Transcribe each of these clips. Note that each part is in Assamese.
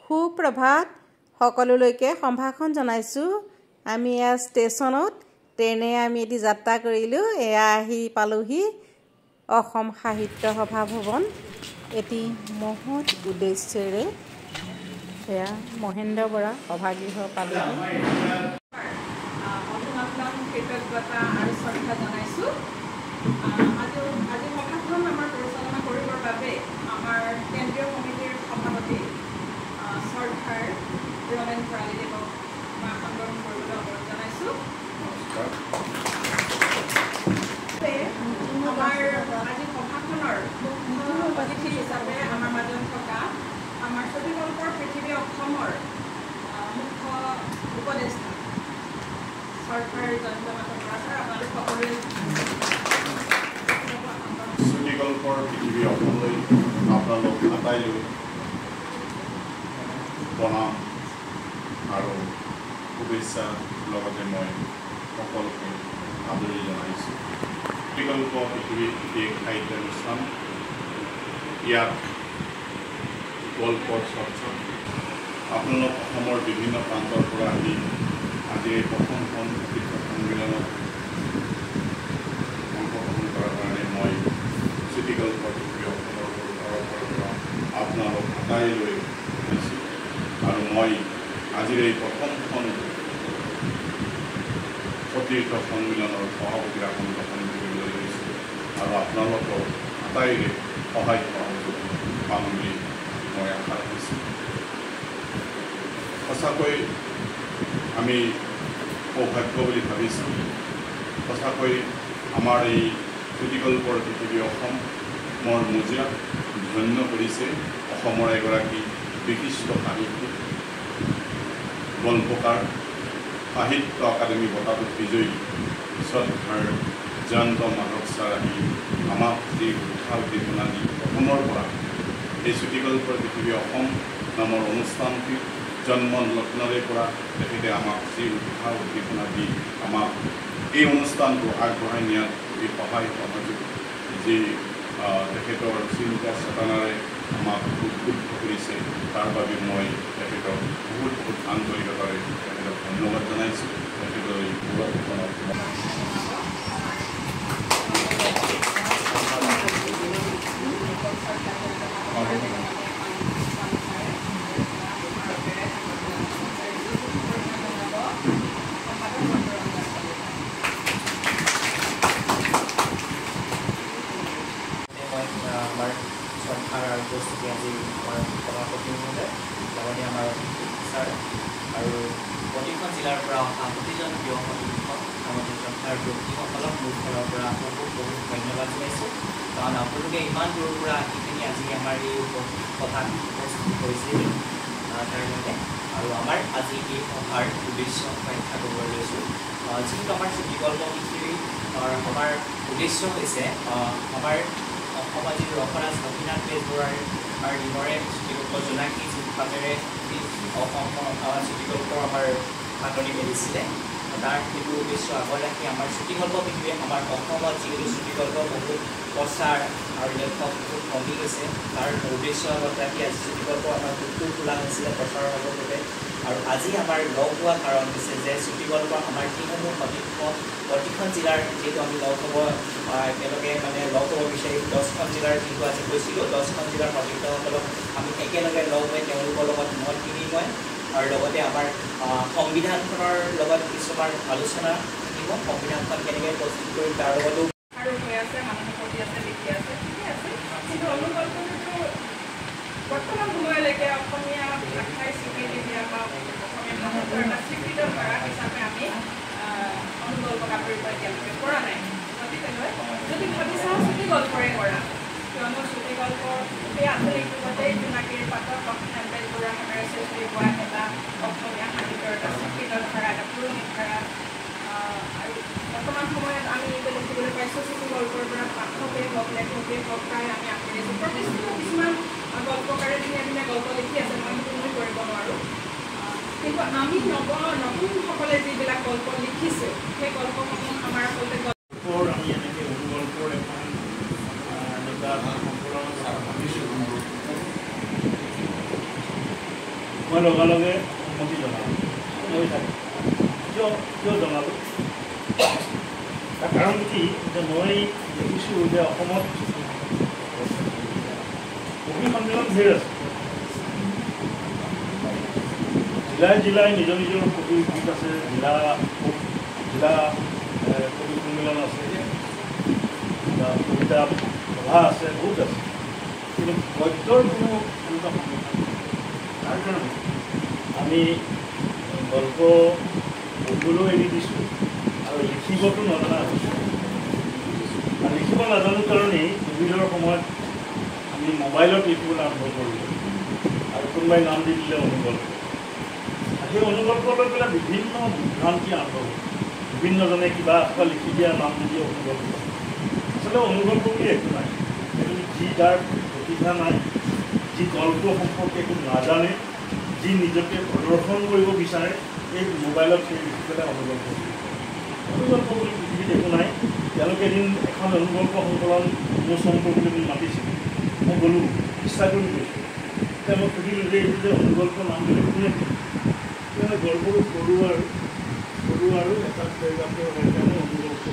সুপ্ৰভাত সকলোলৈকে সম্ভাষণ জনাইছোঁ। আমি এয়া ষ্টেচনত ট্ৰেইনে আমি এটি যাত্ৰা কৰিলোঁ। এয়া আহি পালোহি অসম সাহিত্য সভা ভৱন। এটি মহৎ উদ্দেশ্যেৰে এয়া মহেন্দ্ৰ বৰা সভাগৃহ পালোহি। কৃতজ্ঞতা আৰু শ্ৰদ্ধা জনাইছোঁ। আজি সভাখন আমাৰ পৰিচালনা কৰিবৰ বাবে আমাৰ কেন্দ্ৰীয় কমিটিৰ সভাপতি শ্ৰদ্ধাৰ ৰমেন ভৰালীদেৱক মই সন্মান কৰিবলৈ অনুৰোধ জনাইছোঁ। আমাৰ আজি সভাখনৰ মুখ্য অতিথি হিচাপে আমাৰ মাজত থকা আমাৰ চুটিগল্পৰ পৃথিৱী অসমৰ মুখ্য উপদেষ্টা চৰকাৰ জয়ন্ত মাধৱ বৰা ছাৰ, আপোনালোক সকলোৱে চুটিগল্পৰ পৃথিৱী অসমলৈ আপোনালোক আটাইলৈ প্ৰণাম আৰু শুভেচ্ছা লগতে মই সকলোকে আদৰি জনাইছোঁ। চুটিগল্প পৃথিৱীৰ এক সাহিত্য অনুষ্ঠান। ইয়াত গল্পৰ চৰ্চা আপোনালোক অসমৰ বিভিন্ন প্ৰান্তৰ পৰা আহি আজিৰ এই প্ৰথমখন সাহিত্য সন্মিলনত অংশগ্ৰহণ কৰাৰ কাৰণে মই চুটিগল্পৰ পৃথিৱী অসমৰ তৰফৰ পৰা আপোনালোক আটাইলৈ দিছোঁ আৰু মই আজিৰ এই প্ৰথমখন সতীৰ্থ সন্মিলনৰ সভাপতিৰ আসন গ্ৰহণ কৰিবলৈ লৈছোঁ আৰু আপোনালোকৰ আটাইৰে সহায় সহযোগ পাম বুলি মই আশা ৰাখিছোঁ। সঁচাকৈ আমি সৌভাগ্য বুলি ভাবিছোঁ। সঁচাকৈ আমাৰ এই চুটিগল্পৰ পৃথিৱী অসমৰ মজিয়াত ধন্য কৰিছে অসমৰ এগৰাকী বিশিষ্ট সাহিত্যিক, গল্পকাৰ, সাহিত্য একাডেমী বঁটাটো বিজয়ী শ্ৰদ্ধাৰ জয়ন্ত মাধৱ ছাৰ আহি আমাক যি উৎসাহ উদ্দীপনা দি প্ৰথমৰ পৰা এই চুটিগল্পৰ পৃথিৱী অসম নামৰ অনুষ্ঠানটি জন্ম লগ্নৰে পৰা তেখেতে আমাক যি উৎসাহ উদ্দীপনা দি আমাক এই অনুষ্ঠানটো আগবঢ়াই নিয়াত যি সহায় সহযোগ, যি তেখেতৰ চিন্তা চেতনাৰে আমাক উদ্বুদ্ধ কৰিছে, তাৰ বাবে মই তেখেতক বহুত আন্তৰিকতাৰে তেখেতক ধন্যবাদ জনাইছোঁ। তেখেতৰ এই গৌৰৱখনক আমাৰ শ্ৰদ্ধাৰ আৰু উপস্থিতি আজি আমাৰ সভাপতি মহোদয় লগতে আমাৰ ছাৰ আৰু প্ৰতিখন জিলাৰ পৰা অহা প্ৰতিজন প্ৰিয় সতীৰ্থ আমাদেৰ শ্ৰদ্ধাৰ ব্যক্তিসকলক মোৰ ফালৰ পৰা বহুত ধন্যবাদ জনাইছোঁ। কাৰণ আপোনালোকে ইমান দূৰৰ পৰা আহি পিনি আজি আমাৰ এই সভাত উপস্থিত কৰিছিল তাৰ বাবে। আৰু আমাৰ আজি এই সভাৰ উদ্দেশ্য ব্যাখ্যা কৰিবলৈ লৈছোঁ। যিহেতু আমাৰ চুটিগল্প পৃথিৱী আমাৰ উদ্দেশ্য হৈছে আমাৰ অসমৰ যি ৰসৰাজ লক্ষ্মীনাথ বেজবৰুৱাৰ দিনৰে চুটিগল্প জোনাকী পাতেৰে অসমৰ চুটিগল্পৰ আমাৰ পাতনি মেলিছিলে। তাৰ সেইটো উদ্দেশ্য আগত ৰাখি আমাৰ চুটিগল্প পৃথিৱী আমাৰ অসমত যিহেতু চুটিগল্প বহুত প্ৰচাৰ আৰু লেখক বহুত কমি গৈছে, তাৰ উদ্দেশ্য আগত ৰাখি আজি চুটিগল্প আমাৰ গোটটো খোলা হৈছিলে প্ৰচাৰৰ বাবে। আৰু আজি আমাৰ লগ হোৱা কাৰণ হৈছে যে চুটিগল্প আমাৰ যিসমূহ সতীৰ্থ প্ৰতিখন জিলাৰ যিহেতু আমি লগ হ'ব একেলগে লগ হ'ব বিচাৰিম। 10খন জিলাৰ যিটো আজি কৈছিলোঁ 10খন জিলাৰ সতীৰ্থসকলক আমি একেলগে লগ হৈ তেওঁলোকৰ লগত মত বিনিময় আৰু লগতে আমাৰ সংবিধানখনৰ লগত কিছুমান আলোচনা থাকিব। সংবিধানখন কেনেকৈ প্ৰস্তুত কৰিম তাৰ লগতো আৰু হৈ আছে, মানুহে পঢ়ি আছে, লিখি আছে, ঠিকে আছে। কিন্তু অনুকল্পটো বৰ্তমান সময়লৈকে অসমীয়া ভাষাই স্বীকৃতি দিয়া বা অসমীয়া ভাষাটোৰ এটা স্বীকৃত ধাৰা হিচাপে আমি অনুকল্প কাপোৰ এতিয়ালৈকে কৰা নাই। গতিকেলৈ যদি ভাবি চাওঁ চুটিগল্পৰে কৰা, কিয়নো চুটিগল্প এই আধুনিক যুগতে জোনাকীৰ পাতত লক্ষ্মীনাথ বেজবৰুৱাৰ হাতেৰে সৃষ্টি হোৱা এটা অসমীয়া সাহিত্যৰ এটা স্বীকৃত ধাৰা, এটা পুৰণি ধাৰা। আৰু বৰ্তমান সময়ত আমি দেখিবলৈ পাইছোঁ চুটিগল্পৰ পৰা পাঠকেই হওক, লেখকেই হওক, প্ৰায় আমি আঁতৰি আছোঁ। প্ৰতিষ্ঠিত কিছুমান গল্পকাৰে দিনে দিনে গল্প লিখি আছে, মই সেইটো মই কৰিব নোৱাৰোঁ। কিন্তু আমি নতুনসকলে যিবিলাক গল্প লিখিছে সেই গল্পসমূহ আমাৰ আচলতে আমি এনেকৈ অনুগল্পৰ এখন এনেকুৱা সম্পূৰ্ণ ভাবিছোঁ। মই লগে লগে সন্মতি জনালোঁ হৈ থাকে কিয় জনালোঁ তাৰ কাৰণ কি যে মই দেখিছোঁ যে অসমত কবি সন্মিলন ধেৰ আছে জিলাই নিজৰ কবি গীত আছে জিলা কবি সন্মিলন আছে কবিতা সভা আছে বহুত আছে কিন্তু গদ্যৰ কোনো এনেকুৱা সন্মিলন তাৰ কাৰণে আমি গল্প পঢ়িবলৈও এৰি দিছোঁ আৰু লিখিবতো নজনা হৈছোঁ আৰু লিখিব নাজানো কাৰণেই কোভিডৰ সময়ত আমি মোবাইলত লিখিবলৈ আৰম্ভ কৰিলোঁ আৰু কোনোবাই নাম দি দিলে অনুগল্প সেই অনুগল্প লৈ পেলাই বিভিন্ন বিভ্ৰান্তি আৰম্ভ হ'ল বিভিন্নজনে কিবা এটা লিখি দিয়া নাম দি দিয়ে অনুগল্প আচলতে অনুগল্প বুলি একো নাই সেইটো যি যাৰ প্ৰতিভা নাই যি গল্প সম্পৰ্কে একো নাজানে যি নিজকে প্ৰদৰ্শন কৰিব বিচাৰে এই মোবাইলত সেই লিখি পেলাই অনুগল্প বুলি পৃথিৱীত একো নাই তেওঁলোকে এদিন এখন অনুগল্প সংকলন মোৰ সম্পৰ্ক বুলি মাতিছিল মই গ'লোঁ ইচ্ছা কৰি গৈছোঁ এতিয়া মই সুধিলোঁ যে এইটো যে অনুগল্প নাম বুলি কোনে গল্পটো সৰু আৰু এটা অনুগল্প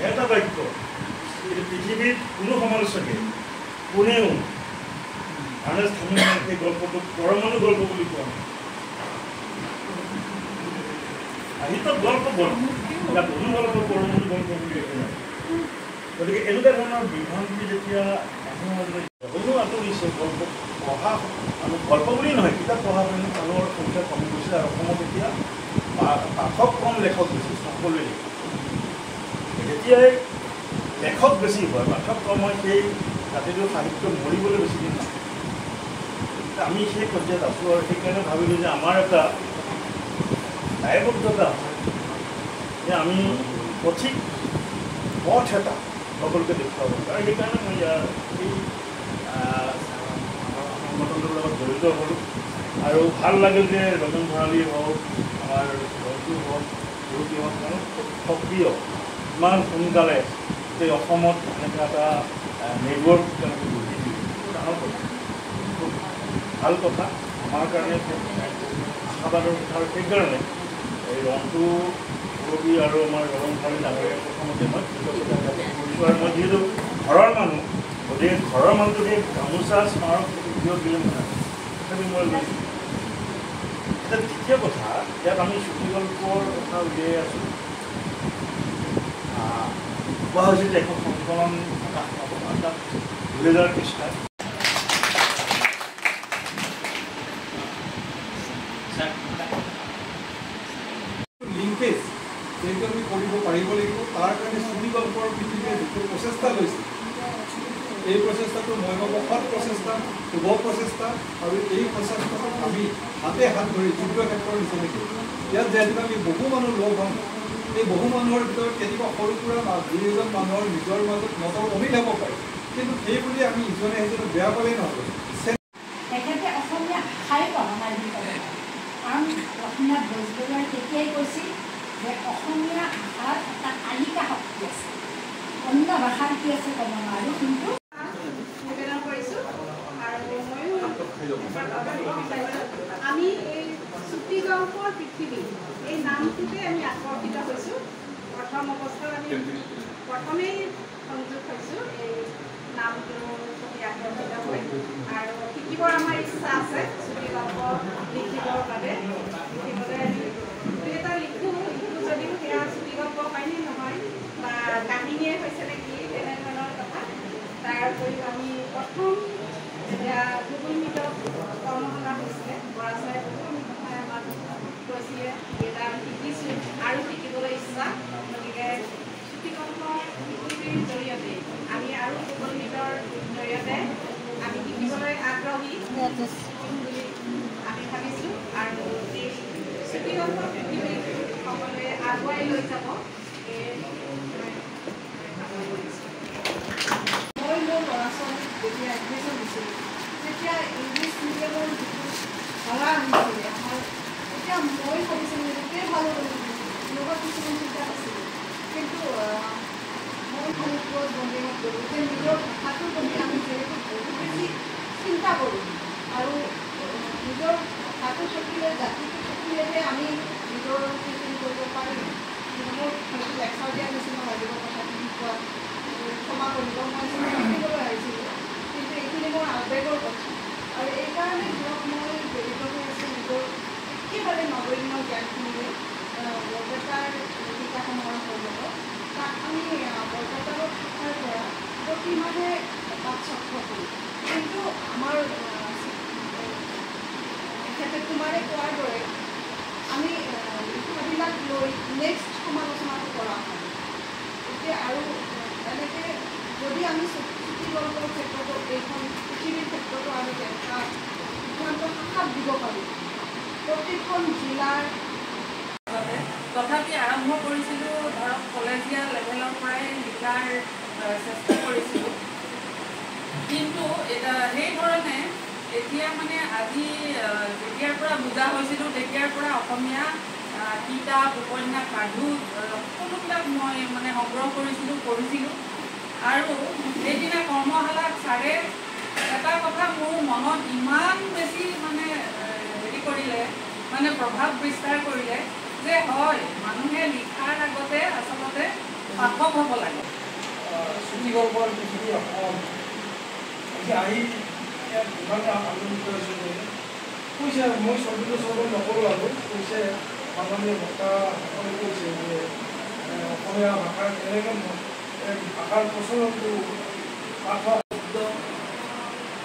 এটা বাক্য এইটো পৃথিৱীত কোনো সমালোচকে কোনেও আনে স্থানীয় সেই গল্পটোক পৰমাণু গল্প বুলি কোৱা হয় আহিতো গল্প এটা অনুগল্প পৰমাণু গল্প বুলি একো নাই গতিকে এনেকুৱা ধৰণৰ বিভ্ৰান্তি যেতিয়া মানুহৰ আঁতৰিছে গল্প পঢ়া মানুহ গল্প বুলি নহয় কিতাপ পঢ়া মানুহৰ সংখ্যা কমি গৈছে আৰু অসমত এতিয়া পাঠক কম লেখক বেছি সকলোৱে যেতিয়াই লেখক বেছি হয় পাঠক কম হয় সেই জাতিটোৰ সাহিত্য মৰিবলৈ বেছি দিন নহয় আমি সেই পৰ্যায়ত আছোঁ আৰু সেইকাৰণে ভাবিলোঁ যে আমাৰ এটা দায়বদ্ধতা আছে যে আমি সঠিক পথ এটা সকলোকে দেখুৱাব আৰু সেইকাৰণে মই ইয়াৰ এই সংগঠনটোৰ লগত জড়িত হ'লোঁ আৰু ভাল লাগিল যে ৰজন ভঁৰালী হওক আমাৰ ঘৰটো হওক গুৰুটি হওক তেওঁলোক খুব সক্ৰিয় ইমান সোনকালে গোটেই অসমত এনেকুৱা এটা নেটৱৰ্ক তেওঁলোকে গঢ়ি দিলে ডাঙৰ কথা খুব ভাল কথা আমাৰ কাৰণে আশাবাদৰ কথা আৰু সেইকাৰণে এই ৰংটো কবি আৰু আমাৰ ৰজন ভঁৰালী ডাঙৰীয়া প্ৰথমতে মই কৃতজ্ঞতা কৰিছোঁ আৰু মই যিহেতু ঘৰৰ মানুহ গতিকে ঘৰৰ মানুহটোকে গামোচা স্মাৰক ভিডিঅ' দিলে মানে তথাপি মই লৈছোঁ এতিয়া দ্বিতীয় কথা ইয়াত আমি চুটিগল্পৰ কথা উলিয়াই আছোঁ কোৱা হৈছে যে এখন সংকলন প্ৰকাশ পাব তাত 2000 পৃষ্ঠাত লিংকেজ যেহেতু আমি কৰিব পাৰিব লাগিব তাৰ কাৰণে চুটিগল্পৰ পৃথিৱীয়ে যিটো প্ৰচেষ্টা লৈছে এই প্ৰচেষ্টাটো মই ভাবোঁ সৎ প্ৰচেষ্টা শুভ প্ৰচেষ্টা আৰু এই প্ৰচেষ্টাটো আমি হাতে হাত ধৰি যুদ্ধ ক্ষেত্ৰৰ নিচিনাকৈ ইয়াত যিহেতু আমি বহু মানুহ লগ হওঁ এই বহু মানুহৰ ভিতৰত কেতিয়াবা সৰু সুৰা বা দুই এজন মানুহৰ নিজৰ মাজত মতৰ অমিল হ'ব পাৰে কিন্তু সেই বুলি আমি ইজনে সিজনক বেয়া পালেই নহ'ব তেখেতে অসমীয়া ভাষাই বহনাই দি ক'ব কাৰণ লক্ষ্মীনাথ বেজবৰুৱাই তেতিয়াই কৈছিল যে অসমীয়া ভাষাৰ এটা তালিকা শক্তি আছে অন্য ভাষাৰ কি আছে ক'ব নোৱাৰোঁ কিন্তু নিবেদন কৰিছোঁ আৰু ময়ো আমি এই চুটিগল্পৰ পৃথিৱী এই নামটোতে আমি আকৰ্ষিত হৈছোঁ প্ৰথম অৱস্থাত আমি প্ৰথমেই সংযোগ হৈছোঁ এই নামটোৰ প্ৰতি আকৰ্ষিত হৈ আৰু শিকিবৰ আমাৰ ইচ্ছা আছে চুটিগল্প লিখিবৰ বাবে লিখিবলৈ আমি দুই এটা লিখোঁ যদিও সেয়া চুটিগল্প হয়নে নহয় বা কাহিনীয়ে হৈছে নেকি তেনেধৰণৰ কথা তাৰ উপৰিও আমি প্ৰথম যেতিয়া গুগল মিটত কৰ্মশালা হৈছিলে ল'ৰা ছোৱালীয়ে বহুখিনি কথাই আমাক কৈছিলে এটা আমি শিকিছোঁ আৰু শিকিবলৈ ইচ্ছা গতিকে চুটিগল্প পৃথিৱীৰ জৰিয়তে আমি আৰু গুগল মিটৰ জৰিয়তে আমি শিকিবলৈ আগ্ৰহী বুলি আমি ভাবিছোঁ আৰু এই চুটিগল্প পৃথিৱীৰ সকলোৱে আগুৱাই লৈ যাব মই মোৰ ল'ৰা ছোৱালীক যেতিয়া এডমিশ্যন দিছিলোঁ তেতিয়া ইংলিছ মিডিয়ামৰ যিটো ধাৰা আনিছিলে আমাৰ তেতিয়া মই ভাবিছিলোঁ যেতিয়াই ভাল হ'ব এনেকুৱা কিছুমান চিন্তা আছিলে কিন্তু মই ওপৰত বন্ধেঙত গ'লোঁ যে নিজৰ ভাষাটোৰ প্ৰতি আমি যিহেতু বহুত বেছি চিন্তা কৰোঁ আৰু নিজৰ ভাষাটো যে জাতিটো থাকিলেহে আমি নিজৰ সেইখিনি কৰিব পাৰিম। মোৰ হয়তো লেকচাৰ দিয়া নিচিনা লাগিব কথাখিনি কোৱা ক্ষমা কৰিব মই শিকিবলৈ আহিছিলোঁ, কিন্তু এইখিনি মোৰ আৱেগৰ কথা আৰু এইকাৰণে ধৰক মই জড়িত হৈ আছোঁ নিজৰ একেবাৰে নগণ্য জ্ঞানখিনিৰে বৰপেটাৰ টিকাসমূহৰ লগত। তাক আমি বৰপেটাৰ শাখাৰ পৰা প্ৰতিমাহে পাঠ চক্ৰ কৰোঁ, কিন্তু আমাৰ তেখেতে তোমাৰে কোৱাৰ দৰে আমি লিখাবিলাক লৈ নেক্সট সমালোচনাটো কৰা হয়। এতিয়া আৰু এনেকৈ যদি আমি চুটি গল্পৰ ক্ষেত্ৰতো এইখন পৃথিৱীৰ ক্ষেত্ৰতো আমি এটা সিদ্ধান্ত শাখাত দিব পাৰোঁ প্ৰতিখন জিলাৰ। তথাপি আৰম্ভ কৰিছিলোঁ ধৰক কলেজীয়া লেভেলৰ পৰাই লিখাৰ চেষ্টা কৰিছিলোঁ, কিন্তু সেইধৰণে এতিয়া মানে আজি যেতিয়াৰ পৰা বুজা হৈছিলোঁ তেতিয়াৰ পৰা অসমীয়া কিতাপ উপন্যাস সাধু সকলোবিলাক মই মানে সংগ্ৰহ কৰিছিলোঁ, পঢ়িছিলোঁ। আৰু সেইদিনা কৰ্মশালাত ছাৰে এটা কথা মোৰ মনত ইমান বেছি মানে হেৰি কৰিলে, মানে প্ৰভাৱ বিস্তাৰ কৰিলে যে হয় মানুহে লিখাৰ আগতে আচলতে পাঠক হ'ব লাগে। চুটি গল্পৰ পৃথিৱী অসম আজি আহি ইয়াত ইমানে আনন্দিত হৈছোঁ যে কৈছে, মই ছবিটো নকৰোঁ আৰু কৈছে মাননীয় বক্তাসকলে কৈছে যে অসমীয়া ভাষাৰ কেনেকৈ ভাষাৰ প্ৰচলনটো পাঠক শব্দ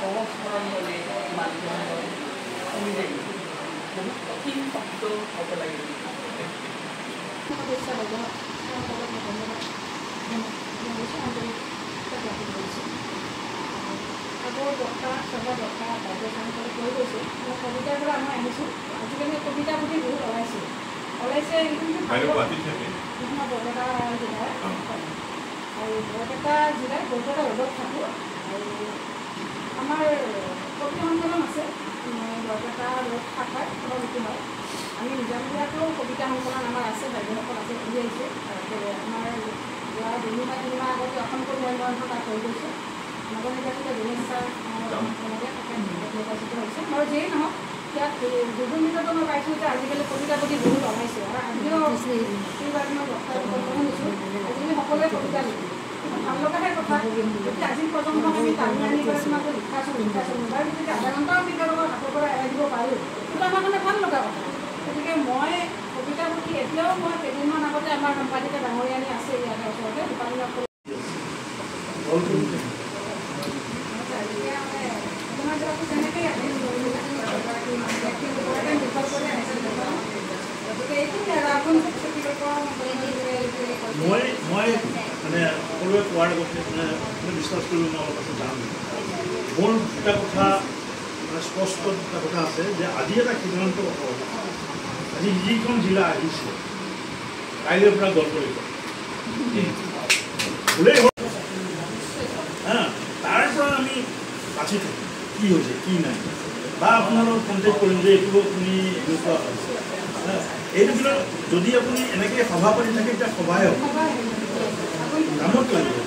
সংস্কৰণ ল'লে মাধ্যমৰ অনুযায়ী বহুত কঠিন শব্দ হ'ব লাগিব। আগৰ বক্তা চবৰ বক্তা বাইদেউসকলে কৈ গৈছে মই কবিতাৰ পৰা মই আহিছোঁ। আজিকালি কবিতা পুথি বহুত ওলাইছে বিভিন্ন বৰপেটা জিলাৰ আৰু বৰপেটা জিলাৰ বৰপেটা ৰোডত থাকোঁ আৰু আমাৰ কবি সন্মিলন আছে বৰপেটা ৰোড শাখাৰ সভাপতি হয়। আমি নিজামূলীয়াকৈও কবিতা সংকলন আমাৰ আছে, বাইদেউসকল আছে কৰি আহিছে। আমাৰ যোৱা 2 বা 3 মাহ আগতে অসমকৈ মহিলাসভা তাত হৈ গৈছে। নৱনিৰ্বাচিত দিনেশ ছাৰ তেনেকৈ নিৰ্বাচিত হৈছে বাৰু যিয়েই নহওক ইয়াত দুৰ্নীতিটো মই পাইছোঁ যে আজিকালি কবিতা পুথি বহুত ওলাইছে আৰু আজিও কেইবাদিনো বক্তাৰ শুনিছোঁ আজিকালি সকলোৱে কবিতা লিখে, কিন্তু ভাল লগাহে কথা যদি আজিৰ প্ৰজন্মক আমি টানি আনি পেলাই তোমাকে লিখাছোঁ মোবাইল যদি আধা ঘণ্টাও আমি তেওঁলোকক হাতৰ পৰা এৰাই দিব পাৰোঁ সেইটো আমাৰ কাৰণে ভাল লগা কথা। গতিকে মই কবিতা পুথি এতিয়াও মই কেইদিনমান আগতে আমাৰ সম্পাদিকা ডাঙৰীয়ানী আছে ইয়াতে ওচৰতে দোকানীক মই মানে সকলোৱে কোৱাৰ আগতে মানে বিশ্বাস কৰিব মই অলপ আছে যাম। মোৰ দুটা কথা মানে স্পষ্ট এটা কথা আছে যে আজি এটা সিদ্ধান্ত আজি যিখন জিলা আহিছে কাইলৈৰ পৰা গল্প লিখিব ভুলেই হ'ল তাৰ পৰা আমি বাছি থাকিম কি হৈছে কি নাই বা আপোনালোকক কণ্টেক্ট কৰিম যে এইটো আপুনি এনেকুৱা হৈছে এইটো কিন্তু যদি আপুনি এনেকৈ সভা পাতি থাকে এতিয়া সভাই হ'ব কামত লাগিব।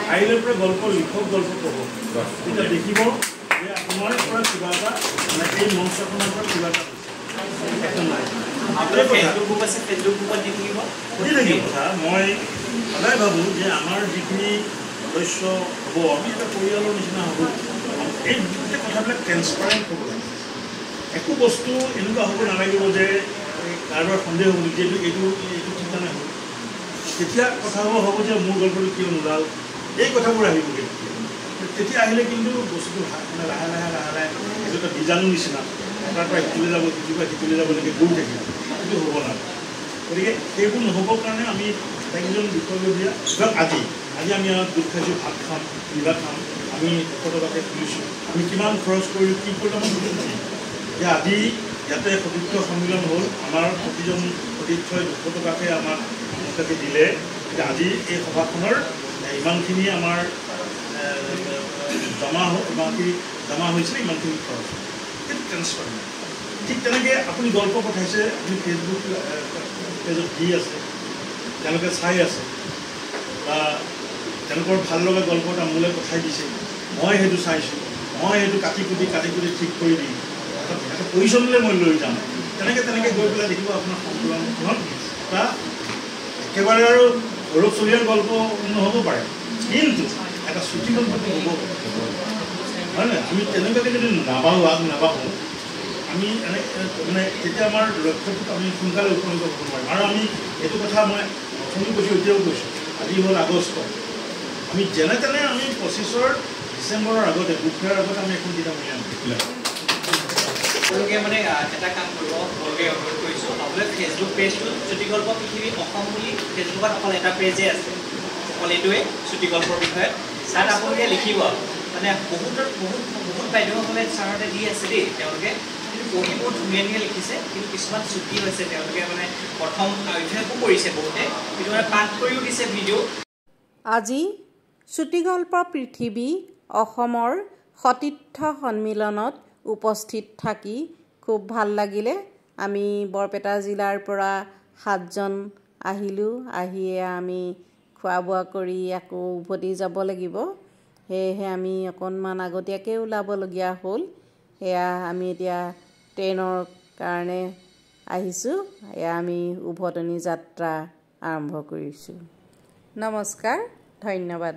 কাইলৈৰ পৰা গল্প লিখক গল্প পঢ়ক তেতিয়া দেখিব যে আপোনাৰ পৰা কিবা এটা মানে এই মঞ্চখনৰ পৰা কিবা এটা একদম নাই কথা। মই সদায় ভাবোঁ যে আমাৰ যিখিনি সদস্য হ'ব আমি এটা পৰিয়ালৰ নিচিনা হ'ব, এই গোটেই কথাবিলাক ট্ৰেন্সপাৰেণ্ট হ'ব লাগে। একো বস্তু এনেকুৱা হ'ব নালাগিব যে কাৰোবাৰ সন্দেহ হ'ব যে এইটো চিন্তা নাই হ'ব। তেতিয়া কথাবোৰ হ'ব যে মোৰ গল্পটো কিয় নোলাল এই কথাবোৰ আহিবগৈ। তেতিয়া আহিলে কিন্তু বস্তুটো মানে লাহে লাহে এইটো এটা বীজাণু নিচিনা এটাৰ পৰা সিটোলৈ যাব সিটোৰ পৰা সিটোলৈ যাব লাগে গৈ থাকিব, সেইটো হ'ব নালাগে। গতিকে সেইবোৰ নহ'বৰ কাৰণে আমি একজন বিষয়ববীয়া ধৰক আজি আমি গোট খাইছোঁ, ভাত খাম কিবা খাম, আমি 100 টকাকৈ খুলিছোঁ, আমি কিমান খৰচ কৰিলোঁ কি কৰিলোঁ আমাৰ বুজি পাইছোঁ যে আজি ইয়াতে সতীৰ্থ সন্মিলন হ'ল, আমাৰ প্ৰতিজন সতীৰ্থই 200 টকাকৈ আমাক তাকে দিলে যে আজি এই সভাখনৰ ইমানখিনি আমাৰ ইমানখিনি জমা হৈছিলে, ইমানখিনি খৰচ সেইটো ট্ৰেন্সফাৰ। ঠিক তেনেকৈ আপুনি গল্প পঠাইছে, আপুনি ফেচবুক পেজত দি আছে, তেওঁলোকে চাই আছে বা তেওঁলোকৰ ভাল লগা গল্প এটা মোলৈ পঠাই দিছে, মই সেইটো চাইছোঁ, মই সেইটো কাটি কুটি ঠিক কৰি দিম, এটা পজিশ্যনলৈ মই লৈ যাম তেনেকৈ গৈ পেলাই দেখিব আপোনাৰ সংকলনখন এটা একেবাৰে আৰু সৌৰভ চলিয়াৰ গল্প নহ'ব পাৰে, কিন্তু এটা চুটি গল্পটো হ'ব হয় নহয়। আমি তেনেকুৱাকৈ যদি নাবাঢ়ো আমি মানে তেতিয়া আমাৰ লক্ষ্যটোত আমি সোনকালে উপনীত হ'ব নোৱাৰিম। আৰু আমি এইটো কথা মই অথনি কৈছোঁ, এতিয়াও কৈছোঁ, আজি হ'ল আগষ্ট, আমি যেনে তেনে আমি 25 ডিচেম্বৰৰ আগতে বুক ফেয়াৰৰ আগতে আমি এখন কিতাপ উলিয়াম। আপোনালোকে মানে এটা কাম কৰিব, আপোনালোকে অনুৰোধ কৰিছোঁ, আপোনালোকে ফেচবুক পেজটোত চুটিগল্প পৃথিৱী অসম বুলি ফেচবুকত অকল এটা পেজে আছে, অকল এইটোৱে চুটিগল্পৰ বিষয়ে। তাত আপোনালোকে লিখিব, মানে বহুত বাইদেউসকলে ছাৰহঁতে দি আছে দেই, তেওঁলোকে কিন্তু পঢ়ি বহুত ধুনীয়া লিখিছে, কিন্তু কিছুমান ছুটি হৈছে, তেওঁলোকে মানে প্ৰথম অভ্যাসো কৰিছে বহুতে, কিন্তু মানে পাঠ কৰিও দিছে ভিডিঅ'। আজি চুটিগল্প পৃথিৱী অসমৰ সতীৰ্থ সন্মিলনত উপস্থিত থাকি খুব ভাল লাগিলে। আমি বৰপেটা জিলাৰ পৰা 7জন আহিলোঁ, আহিয়ে আমি খোৱা বোৱা কৰি আকৌ উভতি যাব লাগিব, সেয়েহে আমি অকণমান আগতীয়াকৈ ওলাবলগীয়া হ'ল। সেয়া আমি এতিয়া ট্ৰেইনৰ কাৰণে আহিছোঁ, এয়া আমি উভতনি যাত্ৰা আৰম্ভ কৰিছোঁ। নমস্কাৰ, ধন্যবাদ।